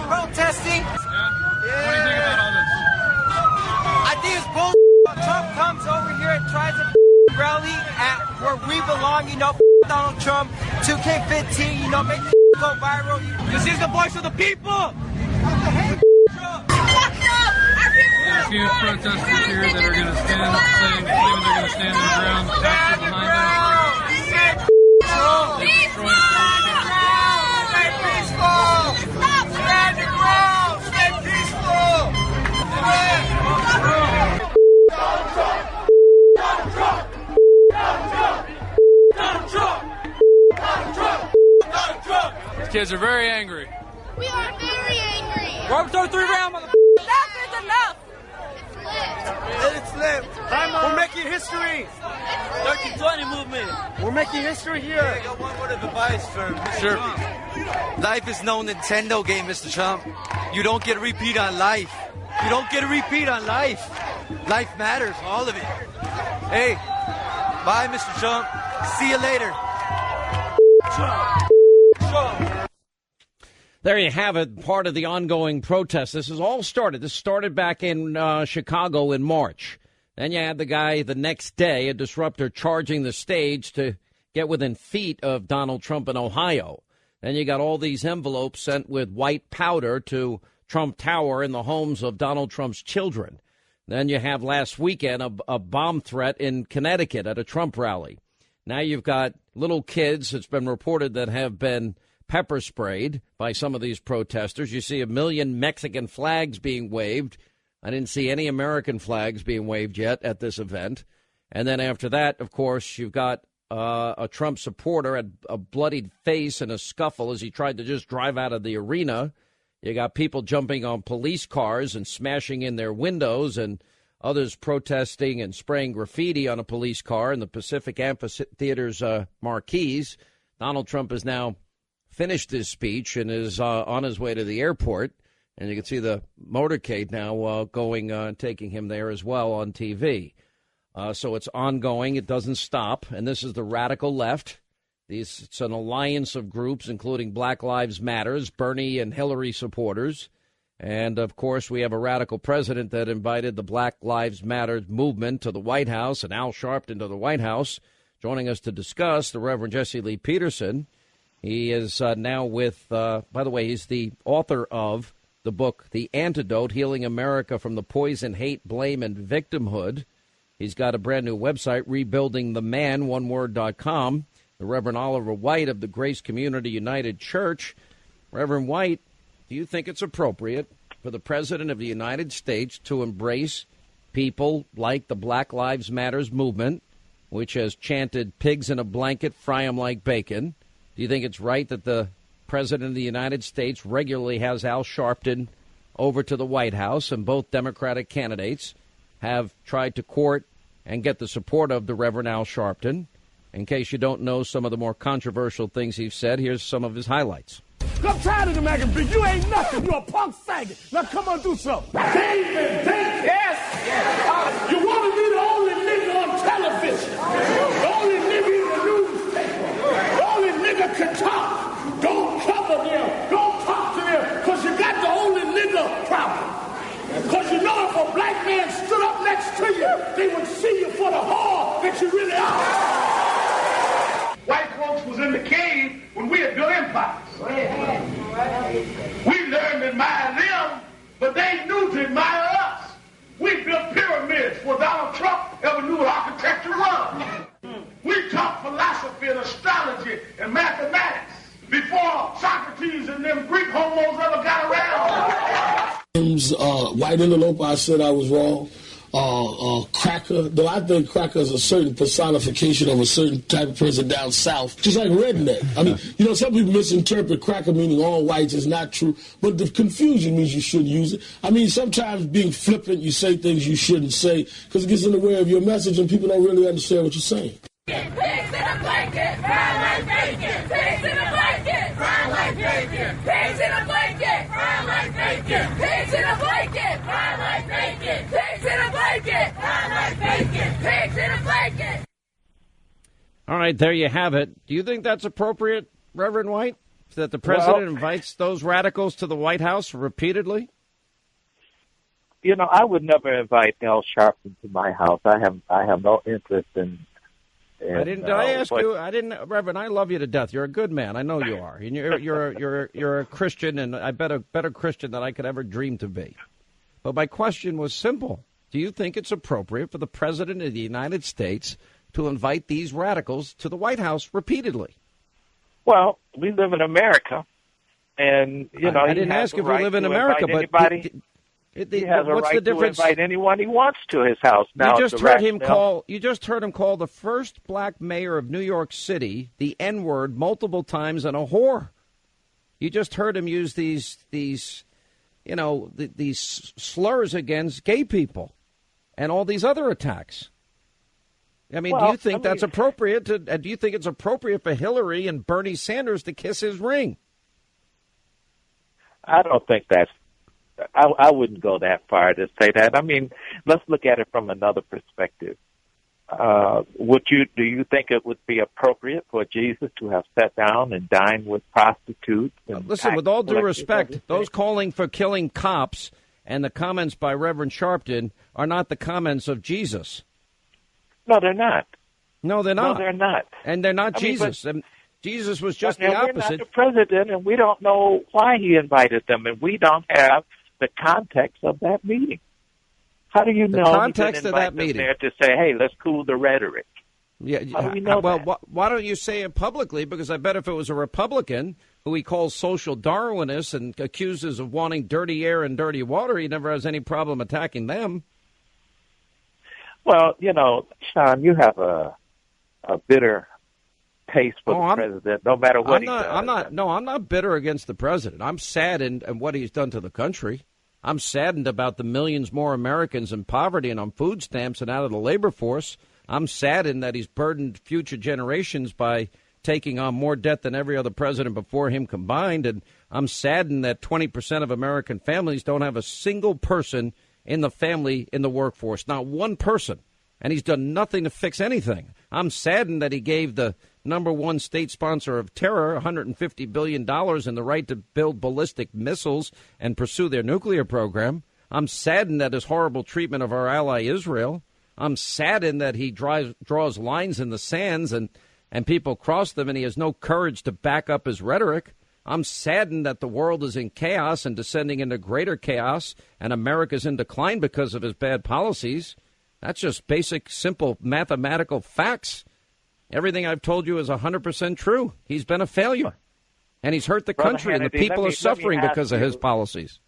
Protesting. What do you think about all this? I think it's bullshit. Trump comes over here and tries to rally at where we belong, Donald Trump, 2K15, make go viral. Because he's the voice of the people. There's huge protesters here that are going to stand, claiming they're going to stand their ground. That's behind them. Stay peaceful. Stand your ground. Stay peaceful. These kids are very angry. We are very angry. Rope throw 3 round, motherfucker. Enough is enough. It's lit. We're making history. 1320 movement. We're making history here. I got one word of advice for Mr. Trump. Life is no Nintendo game, Mr. Trump. You don't get a repeat on life. You don't get a repeat on life. Life matters, all of it. Hey, bye, Mr. Trump. See you later. There you have it, part of the ongoing protest. This started back in Chicago in March. Then you had the guy the next day, a disruptor, charging the stage to get within feet of Donald Trump in Ohio. Then you got all these envelopes sent with white powder to Trump Tower in the homes of Donald Trump's children. Then you have last weekend a bomb threat in Connecticut at a Trump rally. Now you've got little kids, it's been reported, that have been pepper sprayed by some of these protesters. You see 1 million Mexican flags being waved. I didn't see any American flags being waved yet at this event. And then after that, of course, you've got a Trump supporter had a bloodied face in a scuffle as he tried to just drive out of the arena. You got people jumping on police cars and smashing in their windows, and others protesting and spraying graffiti on a police car in the Pacific Amphitheater's marquees. Donald Trump has now finished his speech and is on his way to the airport. And you can see the motorcade now taking him there as well on TV. So it's ongoing. It doesn't stop. And this is the radical left. It's an alliance of groups, including Black Lives Matters, Bernie and Hillary supporters. And, of course, we have a radical president that invited the Black Lives Matter movement to the White House and Al Sharpton to the White House. Joining us to discuss, the Reverend Jesse Lee Peterson. He is now with, by the way, he's the author of the book, The Antidote, Healing America from the Poison, Hate, Blame, and Victimhood. He's got a brand new website, rebuildingtheman.com. The Reverend Oliver White of the Grace Community United Church. Reverend White, do you think it's appropriate for the President of the United States to embrace people like the Black Lives Matters movement, which has chanted pigs in a blanket, fry 'em like bacon? Do you think it's right that the President of the United States regularly has Al Sharpton over to the White House, and both Democratic candidates have tried to court and get the support of the Reverend Al Sharpton? In case you don't know some of the more controversial things he's said, here's some of his highlights. I'm tired of the American big. You ain't nothing. You're a punk faggot. Now come on, do something. David, yes. You want to be the only nigga on television, the only nigga in the newspaper, the only nigga can talk. Don't cover them. Don't talk to them, because you got the only nigga problem. Because you know if a black man stood up next to you, they would see you for the whore that you really are. White folks was in the cave when we had built empires. We learned to admire them, but they knew to admire us. We built pyramids before Donald Trump ever knew what architecture was. We taught philosophy and astrology and mathematics before Socrates and them Greek homos ever got around. White interloper, I said I was wrong. Cracker, though I think cracker is a certain personification of a certain type of person down south, just like redneck. I mean, some people misinterpret cracker meaning all whites is not true, but the confusion means you shouldn't use it. I mean, sometimes being flippant, you say things you shouldn't say because it gets in the way of your message and people don't really understand what you're saying. Pigs in a blanket, fry like bacon. Pigs in a blanket, fry like bacon. Pigs in a blanket, fry like bacon. Pigs in a blanket, fry like bacon. Pigs in a blanket, fry like bacon. Pigs in a blanket. All right, there you have it. Do you think that's appropriate, Reverend White? that the president invites those radicals to the White House repeatedly? You know, I would never invite Al Sharpton to my house. I have no interest in. Did I ask you? I didn't, Reverend. I love you to death. You're a good man. I know you are, and you're a Christian, and I bet a better Christian than I could ever dream to be. But my question was simple: do you think it's appropriate for the president of the United States to invite these radicals to the White House repeatedly? Well, we live in America, and you know, I didn't ask if we live in America, but he has a right to invite anyone he wants to his house. Now, you just heard him call the first black mayor of New York City the N-word multiple times and a whore. You just heard him use these slurs against gay people and all these other attacks. I mean, do you think that's appropriate? Do you think it's appropriate for Hillary and Bernie Sanders to kiss his ring? I don't think that's. I wouldn't go that far to say that. I mean, let's look at it from another perspective. Do you think it would be appropriate for Jesus to have sat down and dined with prostitutes? Listen, with all due respect, those calling for killing cops and the comments by Reverend Sharpton are not the comments of Jesus. No, they're not. No, they're not. No, they're not. And they're not Jesus. Jesus was just the opposite. We're not the president, and we don't know why he invited them, and we don't have the context of that meeting. How do you know? The context of that meeting. There to say, hey, let's cool the rhetoric. Yeah. How do we know that? Why don't you say it publicly? Because I bet if it was a Republican who he calls social Darwinists and accuses of wanting dirty air and dirty water, he never has any problem attacking them. Well, you know, Sean, you have a bitter taste for the president, no matter what he does. I'm not bitter against the president. I'm saddened at what he's done to the country. I'm saddened about the millions more Americans in poverty and on food stamps and out of the labor force. I'm saddened that he's burdened future generations by taking on more debt than every other president before him combined. And I'm saddened that 20% of American families don't have a single person in the family in the workforce, not one person. And he's done nothing to fix anything. I'm saddened that he gave the number one state sponsor of terror $150 billion and the right to build ballistic missiles and pursue their nuclear program. I'm saddened at his horrible treatment of our ally Israel. I'm saddened that he draws lines in the sands and people cross them, and he has no courage to back up his rhetoric. I'm saddened that the world is in chaos and descending into greater chaos, and America's in decline because of his bad policies. That's just basic, simple mathematical facts. Everything I've told you is 100% true. He's been a failure, and he's hurt the country, and the people are suffering because of his policies.